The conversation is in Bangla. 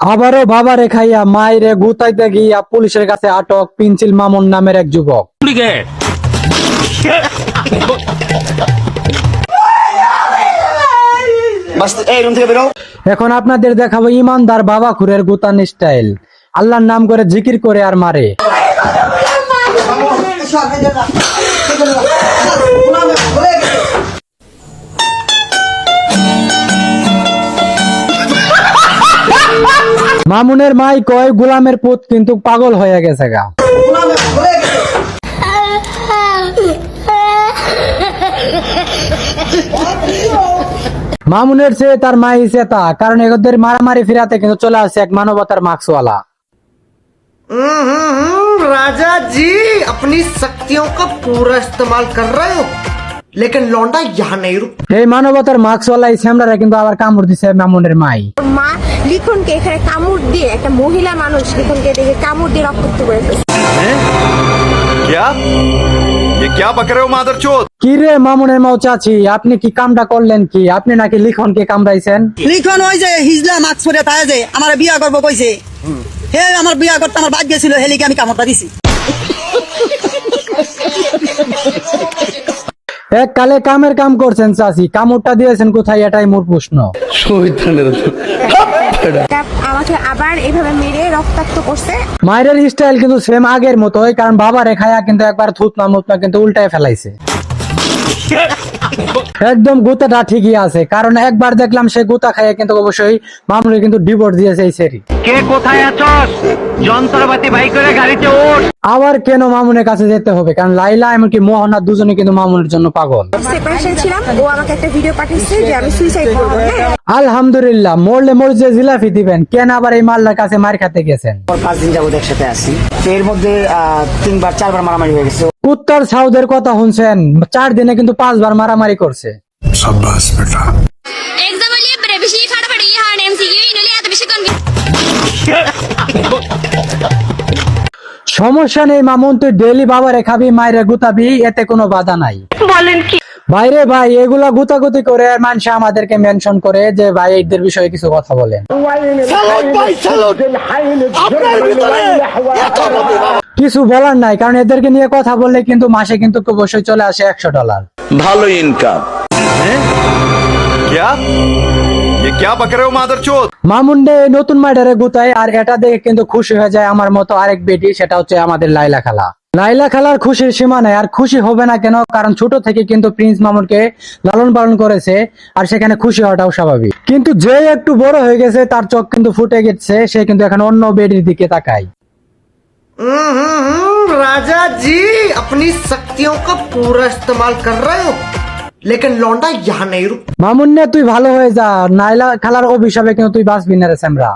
আবারও বাবা রেখাইয়া মায়েরে গুতাইতে গিয়া পুলিশের কাছে আটক পিঞ্চিল মামুন নামের এক যুবক। এখন আপনাদের দেখাবো ইমানদার বাবা খুরের গুতান স্টাইল। আল্লাহর নাম করে জিকির করে আর মারে। মামুনের মাই কয় গোলামের পুত কিন্তু পাগল হয়ে গেছে গা। মামুনের চেয়ে তার মাই চেতা, কারণ এদের মারামারি ফিরাতে কিন্তু চলে আসছে এক মানবতার মাস্কওয়ালা। राजा जी अपनी शक्तियों का पूरा इस्तेमाल कर रहे हो लेकिन लौंडा यहाँ नहीं रुक। এই মানবতার মাস্কওয়ালা এই স্যামরারে কিন্তু আবার কামড় দিছে মামুনের মাই। মা লিখনকে এখানে কামড় দিয়ে একটা মহিলা মানুষ লিখনকে দেখে কামড় দিয়ে রক্তাক্ত করে ফেলছে। क्या ये क्या बक रहे हो मादरचोद? কি রে মামুনের মাও চাচি, আপনি কি কামটা করলেন? কি আপনি নাকি লিখনকে কামড়াইছেন? লিখন ওই যে হিজলা মাস্ক পরে তাই যে আমার বিয়া করবো কইছে, হে আমার বিয়া করতে আমার ভাগ্য ছিল, হেলিকে আমি কামড়টা দিছি। এক কালে কামের কাম করছেন চাচি, কামড়টা দিয়েছেন কোথায় এটাই মোর প্রশ্ন। আমাকে আবার এইভাবে মেরে রক্তাক্ত করছে। মায়ের স্টাইল কিন্তু সেম আগের মতোই, কারণ বাবা রেখায়া কিন্তু একবার থুতনা মুতনা কিন্তু উল্টায় ফেলাইছে। একদম গুতাটা ঠিকই আছে, কারণ একবার দেখলাম সে গুতা খাইয়া কিন্তু অবশ্যই মামুনি কিন্তু ডিভোর্স দিয়েছে এই সেরি। কে কোথায় আছস? যন্ত্রপাতি বাই করে গাড়িতে ওঠ। আবার কেন মামুনের কাছে যেতে হবে? কারণ লাইলা এমনকি মোহনা দুজনে কিন্তু মামুনের জন্য পাগল। সেপারেশন ছিলাম, ও আমাকে একটা ভিডিও পাঠিয়েছে যে আমি সুইসাইড করব। আলহামদুলিল্লাহ, মরলে মরজে জিলাফি দিবেন, কেন আবার এই মাল্লার কাছে মার খেতে গেছেন? 5 দিন যাবত একসাথে আছি, এর মধ্যে 3-4 মারামারি হয়ে গেছে। কুত্তার সাউদের কথা শুনছেন, 4 দিনে কিন্তু 5 বার মারামারি করছে। एग्जाम लिए बेशी फटाफट ये हार्ड एमसीक्यू इन्होंने आता बेशी कौन সমস্যা নেই মামুন, তুই ডেইলি বাবারে খাবি মায়েরে গুতাবি, এতে কোনো বাধা নাই। বলেন কি? বাইরে ভাই এগুলা গুতাগুতি করে মানুষ আমাদেরকে মেনশন করে যে ভাই এদের বিষয়ে কিছু কথা বলেন। কিছু বলার নাই, কারণ এদেরকে নিয়ে কথা বললে কিন্তু মাসে কিন্তু অবশ্যই চলে আসে $100। भालो इनकम क्या ये क्या बक रहे हो मादरचोद? মামুন্ডে নতুন মাইডারে গুতায়, আর এটা দেখে কিন্তু খুশি হয়ে যায় আমার মতো আরেক বেটি, সেটা হচ্ছে আমাদের লাইলা খালা। লাইলা খালার খুশির সীমা নেই, আর খুশি হবে না কেন? কারণ ছোট থেকে কিন্তু প্রিন্স মামুনকে লালন পালন করেছে, আর সেখানে খুশি হওয়াটাও স্বাভাবিক। কিন্তু যে একটু বড় হয়ে গেছে তার চোখ কিন্তু ফুটে গেছে, সে কিন্তু এখন অন্য বেটির দিকে তাকায়। राजा जी अपनी शक्तियों का पूरा इस्तेमाल कर रहे हो लेकिन लौंडा यहाँ नहीं रुक। মামুন্নে তুই ভালো হয়ে যা, নাইলা খালার অভিশাপে কিন্তু তুই বাঁচবি না রে স্যামরা।